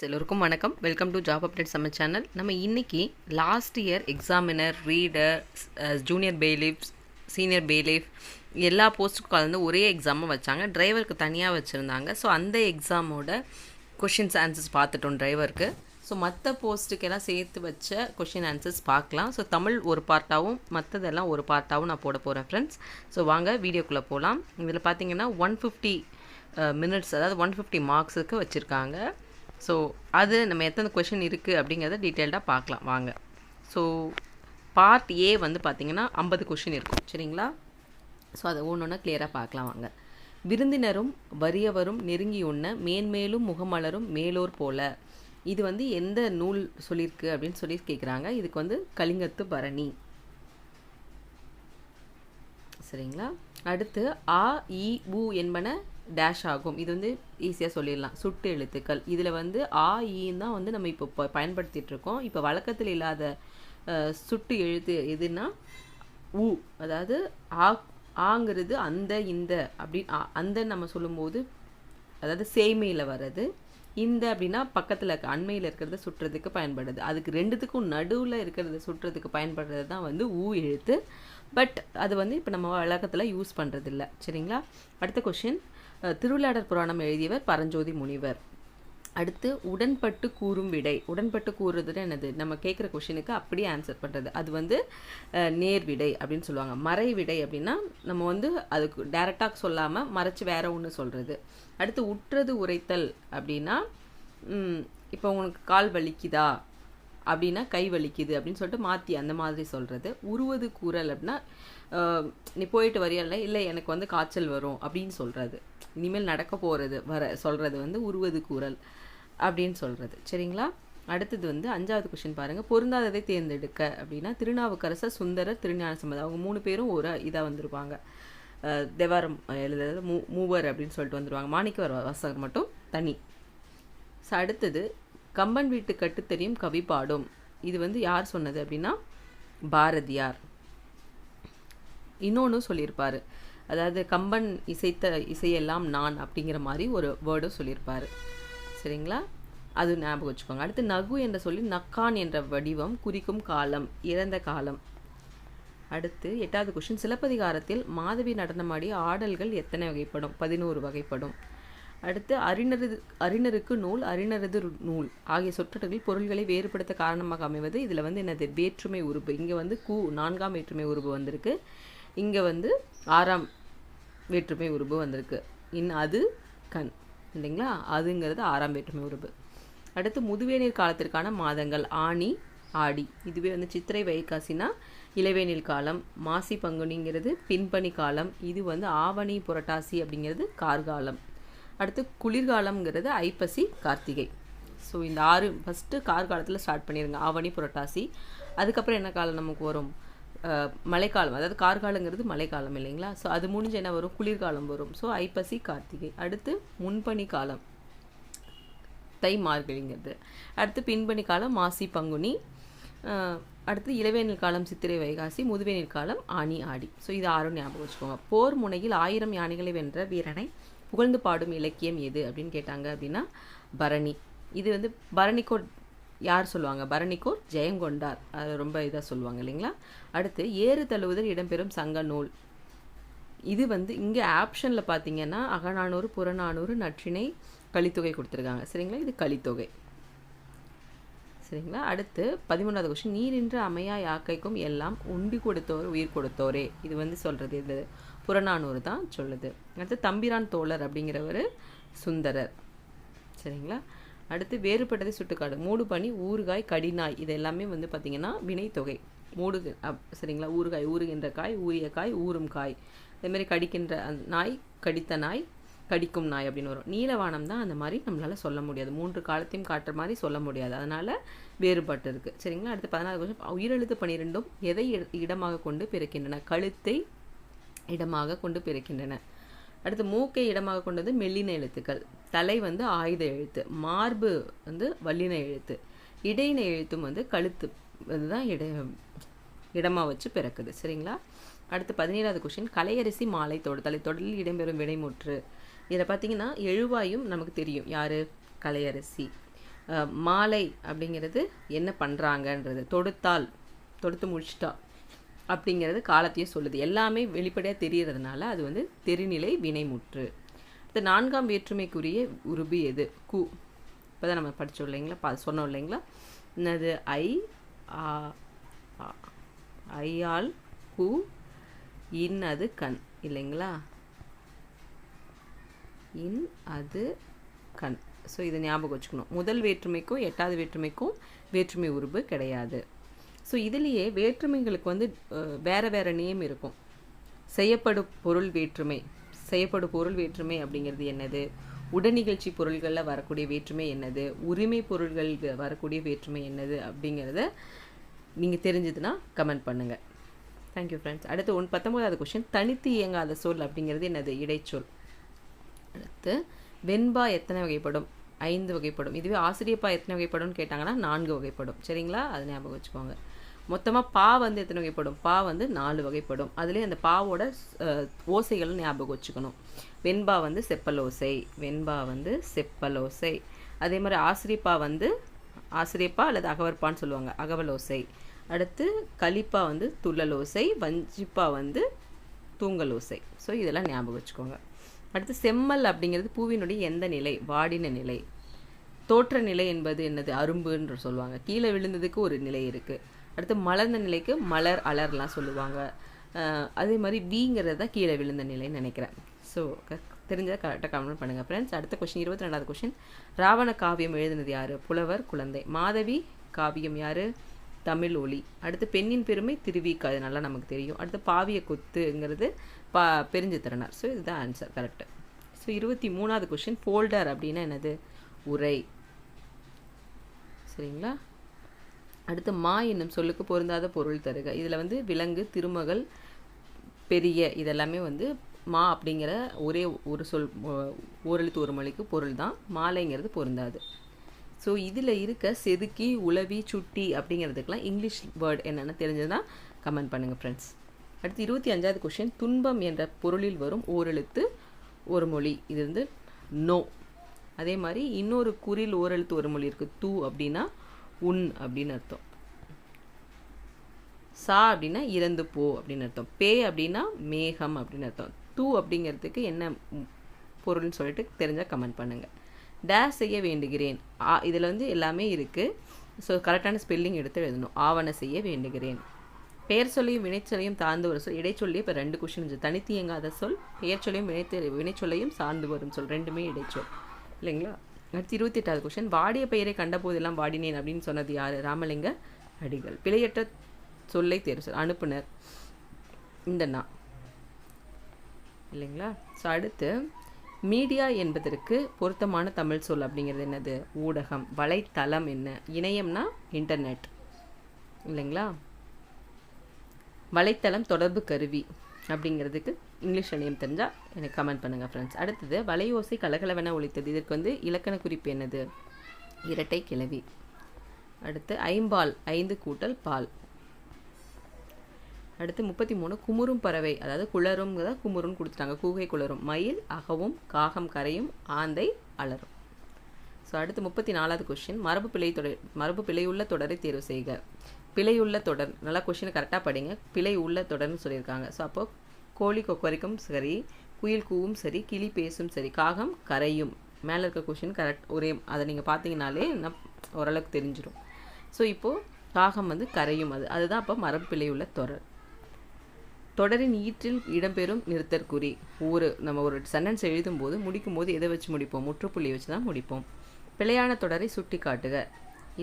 எல்லோருக்கும் வணக்கம். Welcome to job update நம்ம சேனல். நம்ம இன்றைக்கி last year examiner, reader, junior bailiff, senior bailiff எல்லா போஸ்ட்டுக்கும் கலந்து ஒரே எக்ஸாமும் வச்சாங்க. டிரைவருக்கு தனியாக வச்சுருந்தாங்க. ஸோ அந்த எக்ஸாமோட கொஷின்ஸ் ஆன்சர்ஸ் பார்த்துட்டோம் டிரைவருக்கு. ஸோ மற்ற போஸ்ட்டுக்கெல்லாம் சேர்த்து வச்ச கொஷின் ஆன்சர்ஸ் பார்க்கலாம். ஸோ தமிழ் ஒரு பார்ட்டாகவும் மற்றதெல்லாம் ஒரு பார்ட்டாகவும் நான் போட போகிறேன் ஃப்ரெண்ட்ஸ். ஸோ வாங்க வீடியோக்குள்ளே போகலாம். இதில் பார்த்தீங்கன்னா 150 மினிட்ஸ், அதாவது 150 மார்க்ஸுக்கு வச்சுருக்காங்க. ஸோ அது நம்ம எத்தனை கொஷின் இருக்குது அப்படிங்கிறத டீட்டெயில்டாக பார்க்கலாம் வாங்க. ஸோ பார்ட் ஏ வந்து பார்த்திங்கன்னா 50 கொஷின் இருக்கும், சரிங்களா? ஸோ அதை ஒன்று கிளியராக பார்க்கலாம் வாங்க. விருந்தினரும் வறியவரும் நெருங்கி உண்ண மேன்மேலும் முகமலரும் மேலோர் போல. இது வந்து எந்த நூல் சொல்லியிருக்கு அப்படின்னு சொல்லி கேட்குறாங்க. இதுக்கு வந்து கலிங்கத்து பரணி, சரிங்களா? அடுத்து ஆ இ உ என்பன டேஷ் ஆகும். இது வந்து ஈஸியாக சொல்லிடலாம், சுட்டு எழுத்துக்கள். இதில் வந்து ஆ ஈன்னு தான் வந்து நம்ம இப்போ பயன்படுத்திகிட்ருக்கோம். இப்போ வழக்கத்தில் இல்லாத சுட்டு எழுத்து எதுனா உ, அதாவது ஆங்கிறது அந்த இந்த அப்படி அந்த நம்ம சொல்லும்போது அதாவது சேமையில் வர்றது. இந்த அப்படின்னா பக்கத்தில் இருக்க அண்மையில் இருக்கிறத சுட்டுறதுக்கு பயன்படுது. அதுக்கு ரெண்டுத்துக்கும் நடுவில் இருக்கிறத சுட்டுறதுக்கு பயன்படுறது தான் வந்து ஊ எழுத்து. பட் அது வந்து இப்போ நம்ம வழக்கத்தில் யூஸ் பண்ணுறதில்ல, சரிங்களா? அடுத்த கொஷின், திருவிளையாடற் புராணம் எழுதியவர் பரஞ்சோதி முனிவர். அடுத்து உடன்பட்டு கூறும் விடை. உடன்பட்டு கூறுறதுன்னு என்னது? நம்ம கேட்குற கொஷினுக்கு அப்படியே ஆன்சர் பண்ணுறது. அது வந்து நேர் விடை அப்படின்னு சொல்லுவாங்க. மறை விடை அப்படின்னா நம்ம வந்து அதுக்கு டைரெக்டாக சொல்லாமல் மறைச்சி வேற ஒன்று சொல்கிறது. அடுத்து உற்றது உரைத்தல் அப்படின்னா இப்போ உனக்கு கால் வலிக்குதா அப்படின்னா கை வலிக்குது அப்படின்னு சொல்லிட்டு மாற்றி அந்த மாதிரி சொல்கிறது. உருவது கூறல் அப்படின்னா நீ போயிட்டு வரையல, இல்லை எனக்கு வந்து காய்ச்சல் வரும் அப்படின்னு சொல்கிறது. இனிமேல் நடக்க போகிறது சொல்கிறது வந்து உருவது கூறல் அப்படின்னு சொல்கிறது, சரிங்களா? அடுத்தது வந்து 5வது கொஷின் பாருங்கள். பொருந்தாததை தேர்ந்தெடுக்க அப்படின்னா திருநாவுக்கரசர், சுந்தரர், திருஞான சம்பந்தர் அவங்க 3 பேரும் ஒரு இதாக வந்திருப்பாங்க. தேவாரம் எழுதுறது மூவர் அப்படின்னு சொல்லிட்டு வந்துடுவாங்க. மாணிக்க வாசகர் மட்டும் தனி. ஸோ அடுத்தது கம்பன் வீட்டு கட்டுத்தெரியும் கவி பாடும். இது வந்து யார் சொன்னது அப்படின்னா பாரதியார். இன்னொன்று சொல்லியிருப்பார், அதாவது கம்பன் இசைத்த இசையெல்லாம் நான் அப்படிங்கிற மாதிரி ஒரு வேர்டும் சொல்லியிருப்பார், சரிங்களா? அது ஞாபகம் வச்சுக்கோங்க. அடுத்து நகு என்ற சொல்லி நக்கான் என்ற வடிவம் குறிக்கும் காலம் இறந்த காலம். அடுத்து 8வது கொஷின், சிலப்பதிகாரத்தில் மாதவி நடனமாடிய ஆடல்கள் எத்தனை வகைப்படும்? 11 வகைப்படும். அடுத்து அறிஞருக்கு நூல், அறிஞரது நூல் ஆகிய சொற்றொடர்கள் பொருள்களை வேறுபடுத்த காரணமாக அமைவது. இதில் வந்து என்னது? வேற்றுமை உருபு. இங்கே வந்து 4ஆம் வேற்றுமை உருபு வந்திருக்கு, இங்கே வந்து 6ஆம் வேற்றுமை உருபு வந்திருக்கு. அது கண் இல்லைங்களா? அதுங்கிறது 6ஆம் வேற்றுமை உருபு. அடுத்து முதுவேநீர் காலத்திற்கான மாதங்கள் ஆனி, ஆடி. இதுவே வந்து சித்திரை வைகாசினா இளவேனில் காலம், மாசி பங்குனிங்கிறது பின்பனி காலம், இது வந்து ஆவணி புரட்டாசி அப்படிங்கிறது கார்காலம். அடுத்து குளிர்காலம்ங்கிறது ஐப்பசி கார்த்திகை. ஸோ இந்த 6 ஃபஸ்ட்டு கார்காலத்தில் ஸ்டார்ட் பண்ணிடுங்க, ஆவணி புரட்டாசி. அதுக்கப்புறம் என்ன காலம் நமக்கு வரும்? மழைக்காலம், அதாவது கார்காலங்கிறது மழைக்காலம் இல்லைங்களா? ஸோ அது முடிஞ்சு என்ன வரும்? குளிர்காலம் வரும். ஸோ ஐப்பசி கார்த்திகை. அடுத்து முன்பனி காலம் தை மார்கழிங்கிறது. அடுத்து பின்பனி காலம் மாசி பங்குனி. அடுத்து இளவேனில் காலம் சித்திரை வைகாசி, முதுவேனில் காலம் ஆனி ஆடி. ஸோ இது 6 ஞாபகம் வச்சுக்கோங்க. போர் முனையில் 1000 யானைகளை வென்ற வீரனை புகழ்ந்து பாடும் இலக்கியம் எது அப்படின்னு கேட்டாங்க அப்படின்னா பரணி. இது வந்து பரணிக்கோர் யார் சொல்லுவாங்க? பரணிக்கோர் ஜெயங்கொண்டார், அது ரொம்ப இதாக சொல்லுவாங்க இல்லைங்களா? அடுத்து ஏறு தழுவுதல் இடம்பெறும் சங்க நூல். இது வந்து இங்கே ஆப்ஷனில் பார்த்தீங்கன்னா அகநானூறு, புறநானூறு, நற்றிணை, கலித்தொகை கொடுத்துருக்காங்க, சரிங்களா? இது கலித்தொகை, சரிங்களா? அடுத்து 13வது கொஸ்டின், நீரின்று அமையா யாக்கைக்கும் எல்லாம் உண்டி கொடுத்தோர் உயிர் கொடுத்தோரே. இது வந்து சொல்கிறது இது புறநானூறு தான் சொல்லுது. அடுத்து தம்பிரான் தோழர் அப்படிங்கிறவர் சுந்தரர், சரிங்களா? அடுத்து வேறுபட்டதை சுட்டுக்காடு. மூடு பனி, ஊறுகாய், கடிநாய் இது எல்லாமே வந்து பார்த்திங்கன்னா வினைத்தொகை. மூடு சரிங்களா? ஊறுகாய், ஊறுகின்ற காய், ஊறிய காய், ஊறும் காய். அதேமாதிரி கடிக்கின்ற நாய், கடித்த நாய், கடிக்கும் நாய் அப்படின்னு வரும். நீலவானம் தான் அந்த மாதிரி நம்மளால் சொல்ல முடியாது, 3 காலத்தையும் காட்டுற மாதிரி சொல்ல முடியாது, அதனால் வேறுபட்டு இருக்குது, சரிங்களா? அடுத்து 14வது கொஸ்டின், உயிரெழுத்து 12ம் எதை இடமாக கொண்டு பிறக்கின்றன? கழுத்தை இடமாக கொண்டு பிறக்கின்றன. அடுத்து மூக்கை இடமாக கொண்டது மெல்லின எழுத்துக்கள். தலை வந்து ஆயுத எழுத்து, மார்பு வந்து வல்லின எழுத்து, இடையின எழுத்தும் வந்து கழுத்து இதுதான் இடமாக வச்சு பிறக்குது, சரிங்களா? அடுத்து 17வது கொஸ்டின், கலையரசி மாலை தொடுதலை தொடரில் இடம்பெறும் விடைமுற்று. இதில் பார்த்தீங்கன்னா எழுவாயும் நமக்கு தெரியும், யார்? கலையரசி. மாலை அப்படிங்கிறது என்ன பண்ணுறாங்கன்றது, தொடுத்து முடிச்சிட்டா அப்படிங்கிறது காலத்தையும் சொல்லுது. எல்லாமே வெளிப்படையாக தெரியறதுனால அது வந்து தெரிநிலை வினைமுற்று. இந்த 4ஆம் வேற்றுமைக்குரிய உருபு எது? கு. இப்போ தான் நம்ம படித்தோம் இல்லைங்களா, சொன்னோம் இல்லைங்களா, என்னது? ஐயால் கு, இன் அது கண் இல்லைங்களா, இன் அது கண். ஸோ இதை ஞாபகம் வச்சுக்கணும். முதல் வேற்றுமைக்கும் 8வது வேற்றுமைக்கும் வேற்றுமை உருபு கிடையாது. ஸோ இதுலேயே வேற்றுமைகளுக்கு வந்து வேறு வேறு நேம் இருக்கும். செய்யப்படும் பொருள் வேற்றுமை. செய்யப்படும் பொருள் வேற்றுமை அப்படிங்கிறது என்னது? உடனிகழ்ச்சி பொருள்களில் வரக்கூடிய வேற்றுமை என்னது? உரிமை பொருள்கள் வரக்கூடிய வேற்றுமை என்னது அப்படிங்கிறத நீங்கள் தெரிஞ்சதுன்னா கமெண்ட் பண்ணுங்கள். Thank you friends. அடுத்து 19வது கொஷின், தனித்து இயங்காத சொல் அப்படிங்கிறது என்னது? இடைச்சொல். அடுத்து வெண்பா எத்தனை வகைப்படும்? 5 வகைப்படும். இதுவே ஆசிரியப்பா எத்தனை வகைப்படும்னு கேட்டாங்கன்னா 4 வகைப்படும். சரிங்களா, அது ஞாபகம் வச்சுக்கோங்க. மொத்தமாக பா வந்து எத்தனை வகைப்படும்? பா வந்து 4 வகைப்படும். அதுலேயே அந்த பாவோட ஓசைகள் ஞாபகம் வச்சுக்கணும். வெண்பா வந்து செப்பலோசை, வெண்பா வந்து செப்பலோசை. அதே மாதிரி ஆசிரியப்பா வந்து ஆசிரியப்பா அல்லது அகவற்பான்னு சொல்லுவாங்க, அகவலோசை. அடுத்து கலிப்பா வந்து துள்ளலோசை, வஞ்சிப்பா வந்து தூங்கலோசை. ஸோ இதெல்லாம் ஞாபகம் வச்சுக்கோங்க. அடுத்து செம்மல் அப்படிங்கிறது பூவினுடைய எந்த நிலை? வாடின நிலை. தோற்ற நிலை என்பது என்னது? அரும்புன்ற சொல்லுவாங்க. கீழே விழுந்ததுக்கு ஒரு நிலை இருக்குது. அடுத்து மலர்ந்த நிலைக்கு மலர் அலர்லாம் சொல்லுவாங்க. அதே மாதிரி வீங்கிறது தான் கீழே விழுந்த நிலைன்னு நினைக்கிறேன். ஸோ தெரிஞ்சால் கரெக்டாக கமெண்ட் பண்ணுங்கள் ஃப்ரெண்ட்ஸ். அடுத்த கொஷின், 22வது கொஷின், ராவண காவியம் எழுதினது யார்? புலவர் குழந்தை. மாதவி காவியம் யார்? தமிழ் ஒளி. அடுத்து பெண்ணின் பெருமை திருவிக்கா, அது நல்லா நமக்கு தெரியும். அடுத்து பாவிய கொத்துங்கிறது பெருஞ்சித்திரனார். ஸோ இதுதான் ஆன்சர், கரெக்டு. ஸோ 23வது கொஷின், ஃபோல்டர் அப்படின்னா என்னது? உரை. சரிங்களா. அடுத்து மா என்னும் சொல்லுக்கு பொருந்தாத பொருள் தருக. இதில் வந்து விலங்கு, திருமகள், பெரிய இதெல்லாமே வந்து மா அப்படிங்கிற ஒரே ஒரு சொல், ஓரெழுத்து ஒரு மொழிக்கு பொருள் தான். மாலைங்கிறது பொருந்தாது. ஸோ இதில் இருக்க செதுக்கி, உளவி, சுட்டி அப்படிங்கிறதுக்கெலாம் இங்கிலீஷ் வேர்ட் என்னென்னு தெரிஞ்சதுன்னா கமெண்ட் பண்ணுங்கள் ஃப்ரெண்ட்ஸ். அடுத்து 25வது கொஷின், துன்பம் என்ற பொருளில் வரும் ஓரெழுத்து ஒரு மொழி. இது வந்து நோ. அதே மாதிரி இன்னொரு குறில் ஓரெழுத்து ஒரு மொழி இருக்குது, தூ அப்படின்னா உன் அப்படின்னு அர்த்தம். சா அப்படின்னா இறந்து போ அப்படின்னு அர்த்தம். பே அப்படின்னா மேகம் அப்படின்னு அர்த்தம். தூ அப்படிங்கிறதுக்கு என்ன பொருள்னு சொல்லிட்டு தெரிஞ்சால் கமெண்ட் பண்ணுங்கள். டேஷ் செய்ய வேண்டுகிறேன். இதில் வந்து எல்லாமே இருக்குது. ஸோ கரெக்டான ஸ்பெல்லிங் எடுத்து எழுதணும். ஆவண செய்ய வேண்டுகிறேன். பெயர் சொல்லையும் வினைச்சொல்லையும் சார்ந்து ஒரு சொல். இடைச்சொல்லியே இப்போ 2 கொஷின் இருந்துச்சு. தனித்து இயங்காத சொல், பெயர் சொல்லையும் வினைச்சொல்லையும் சார்ந்து வரும் சொல், ரெண்டுமே இடைச்சொல் இல்லைங்களா. அடுத்து 28வது கொஷின், வாடிய பெயரை கண்ட போதெல்லாம் வாடினேன் அப்படின்னு சொன்னது யார்? ராமலிங்க அடிகள். பிழையற்ற சொல்லை தேர்வு சொல், அனுப்புனர் இந்த நான் இல்லைங்களா. ஸோ அடுத்து மீடியா என்பதற்கு பொருத்தமான தமிழ் சொல் அப்படிங்கிறது என்னது? ஊடகம். வலைத்தளம் என்ன? இணையம்னா இன்டர்நெட் இல்லைங்களா. வலைத்தளம் தொடர்பு கருவி அப்படிங்கிறதுக்கு இங்கிலீஷ் நேம் தெரிஞ்சால் எனக்கு கமெண்ட் பண்ணுங்கள் ஃப்ரெண்ட்ஸ். அடுத்தது வலையோசை கலகலவென ஒலித்தது. இதற்கு வந்து இலக்கண குறிப்பு என்னது? இரட்டை கிளவி. அடுத்து ஐம்பால், 5 கூட்டல் பால். அடுத்து 33 குமுறும் பறவை, அதாவது குளரும்ங்கிறத குமுறுன்னு கொடுத்துட்டாங்க. கூகை குளரும், மயில் அகவும், காகம் கரையும், ஆந்தை அலரும். ஸோ அடுத்து 34வது கொஷின், மரபு பிழையுள்ள தொடரை தேர்வு செய்க. பிழையுள்ள தொடர், நல்லா கொஷினை கரெக்டாக படிங்க. பிழை உள்ள தொடர்னு சொல்லியிருக்காங்க. ஸோ அப்போ கோழி கொக்கரிக்கும் சரி, குயில் கூவும் சரி, கிளி பேசும் சரி, காகம் கரையும். மேலே இருக்க கொஷின் கரெக்ட் ஒரே, அதை நீங்கள் பார்த்தீங்கனாலே ஓரளவுக்கு தெரிஞ்சிடும். ஸோ இப்போது காகம் வந்து கரையும், அதுதான் அப்போ மரபு பிழையுள்ள தொடர். தொடரின் ஈற்றில் இடம்பெறும் நிறுத்தற்குறி. நம்ம ஒரு சென்டென்ஸ் எழுதும்போது முடிக்கும்போது எதை வச்சு முடிப்போம்? முற்றுப்புள்ளி வச்சு தான் முடிப்போம். பிழையான தொடரை சுட்டி காட்டுக.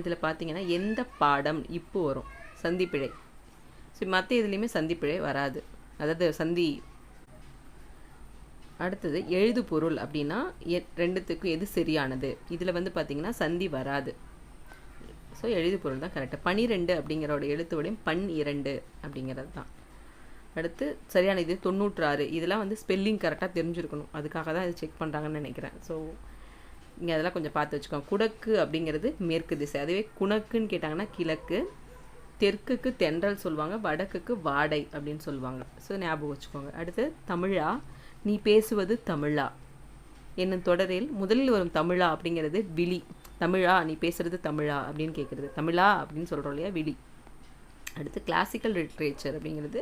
இதில் பார்த்தீங்கன்னா எந்த பாடம் இப்போ வரும்? சந்திப்பிழை. ஸோ மற்ற இதுலேயுமே சந்திப்பிழை வராது, அதாவது சந்தி. அடுத்தது எழுது பொருள் அப்படின்னா ரெண்டுத்துக்கும் எது சரியானது? இதில் வந்து பார்த்திங்கன்னா சந்தி வராது. ஸோ எழுது பொருள் தான் கரெக்டாக. 12 அப்படிங்கிறோட எழுத்து வடிவம் 12 அப்படிங்கிறது தான். அடுத்து சரியான இது 96. இதெல்லாம் வந்து ஸ்பெல்லிங் கரெக்டாக தெரிஞ்சிருக்கணும், அதுக்காக தான் இது செக் பண்ணுறாங்கன்னு நினைக்கிறேன். ஸோ இங்கே அதெல்லாம் கொஞ்சம் பார்த்து வச்சுக்கோங்க. குடக்கு அப்படிங்கிறது மேற்கு திசை, அதுவே குணக்குன்னு கேட்டாங்கன்னா கிழக்கு. தெற்குக்கு தென்றல் சொல்லுவாங்க, வடக்குக்கு வாடை அப்படின்னு சொல்லுவாங்க. ஸோ ஞாபகம் வச்சுக்கோங்க. அடுத்து தமிழா, நீ பேசுவது தமிழா என்னும் தொடரில் முதலில் வரும் தமிழா அப்படிங்கிறது விழி. தமிழா, நீ பேசுகிறது தமிழா அப்படின்னு கேட்குறது. தமிழா அப்படின்னு சொல்கிறோம் இல்லையா, விழி. அடுத்து கிளாசிக்கல் லிட்ரேச்சர் அப்படிங்கிறது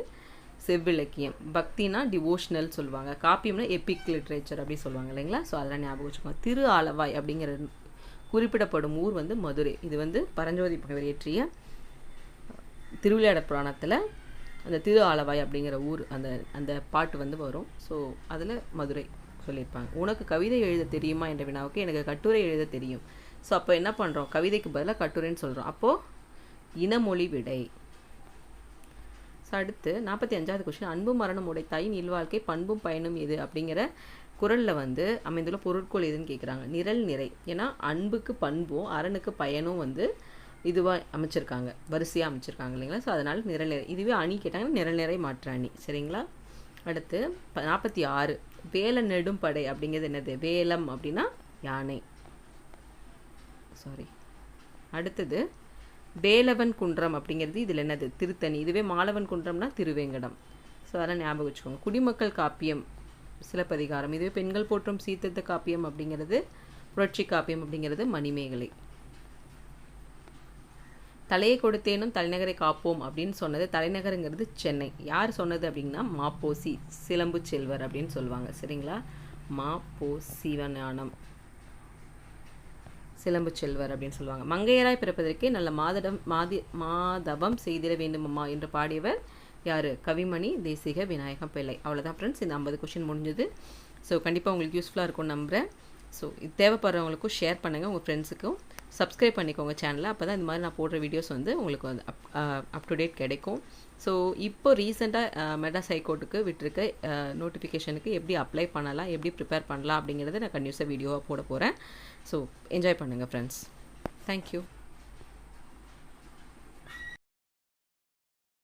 செவ்விலக்கியம். பக்தினா டிவோஷனல் சொல்லுவாங்க. காப்பியம்னா எபிக் லிட்ரேச்சர் அப்படி சொல்லுவாங்க இல்லைங்களா. ஸோ அதெல்லாம் ஞாபகம் வச்சுக்கோங்க. திரு ஆலவாய் அப்படிங்கிற குறிப்பிடப்படும் ஊர் வந்து மதுரை. இது வந்து பரஞ்சோதி முனிவர் இயற்றிய திருவிளையாடற் புராணத்தில் அந்த திரு ஆலவாய் அப்படிங்கிற ஊர் அந்த அந்த பாட்டு வந்து வரும். ஸோ அதில் மதுரை சொல்லியிருப்பாங்க. உனக்கு கவிதை எழுத தெரியுமா என்ற வினாவுக்கு எனக்கு கட்டுரை எழுத தெரியும். ஸோ அப்போ என்ன பண்ணுறோம், கவிதைக்கு பதிலாக கட்டுரைன்னு சொல்கிறோம். அப்போது இனமொழி விடை. ஸோ அடுத்து 45வது கொஸ்டின், அன்பு மரணம் உடைத்தாயின் இல்வாழ்க்கை பண்பும் பயனும் எது அப்படிங்கிற குறளில் வந்து அமைந்துள்ள பொருட்கோள் எதுன்னு கேட்குறாங்க. நிரல் நிறை. ஏன்னா அன்புக்கு பண்பும் அறனுக்கு பயனும் வந்து இதுவாக அமைச்சிருக்காங்க, வரிசையாக அமைச்சிருக்காங்க இல்லைங்களா. ஸோ அதனால் நிரல் நிறை. இதுவே அணி கேட்டாங்கன்னா நிரல் நிறை மாற்ற அணி. சரிங்களா. அடுத்து 46 வேல நெடும் படை அப்படிங்கிறது என்னது? வேலம் அப்படின்னா யானை. சாரி. அடுத்தது வேலவன் குன்றம் அப்படிங்கிறது இதில் என்னது? திருத்தணி. இதுவே மாலவன் குன்றம்னா திருவேங்கடம். ஸோ அதெல்லாம் ஞாபகம் வச்சுக்கோங்க. குடிமக்கள் காப்பியம் சிலப்பதிகாரம். இதுவே பெண்கள் போற்றும் சீர்திருத்த காப்பியம் அப்படிங்கிறது புரட்சி காப்பியம் அப்படிங்கிறது மணிமேகலை. தலையை கொடுத்தேனும் தலைநகரை காப்போம் அப்படின்னு சொன்னது, தலைநகருங்கிறது சென்னை. யார் சொன்னது அப்படின்னா மாப்போசி சிலம்பு செல்வர் அப்படின்னு சொல்லுவாங்க. சரிங்களா. மாப்போசிவஞானம் சிலம்பு செல்வர் அப்படின்னு சொல்லுவாங்க. மங்கையராய் பிறப்பதற்கே நல்ல மாதவம் செய்திட வேண்டுமம்மா என்று பாடியவர் யார்? கவிமணி தேசிக விநாயகம் பிள்ளை. அவ்வளோதான் ஃப்ரெண்ட்ஸ், இந்த 50 கொஷின் முடிஞ்சது. ஸோ கண்டிப்பாக உங்களுக்கு யூஸ்ஃபுல்லாக இருக்கும்னு நம்புகிறேன். ஸோ இது தேவைப்படுறவங்களுக்கும் ஷேர் பண்ணுங்கள், உங்கள் ஃப்ரெண்ட்ஸுக்கும் சப்ஸ்கிரைப் பண்ணிக்கோங்க சேனலை. அப்போ தான் இந்த மாதிரி நான் போடுற வீடியோஸ் வந்து உங்களுக்கு வந்து அப் டு டேட் கிடைக்கும். ஸோ இப்போ ரீசெண்டாக மெட்ராஸ் ஹைகோர்ட்டுக்கு விட்டுருக்க நோட்டிஃபிகேஷனுக்கு எப்படி அப்ளை பண்ணலாம், எப்படி ப்ரிப்பேர் பண்ணலாம் அப்படிங்கிறத நான் கண்டினியூஸாக வீடியோவாக போட போகிறேன். ஸோ என்ஜாய் பண்ணுங்கள் ஃப்ரெண்ட்ஸ். தேங்க்யூ.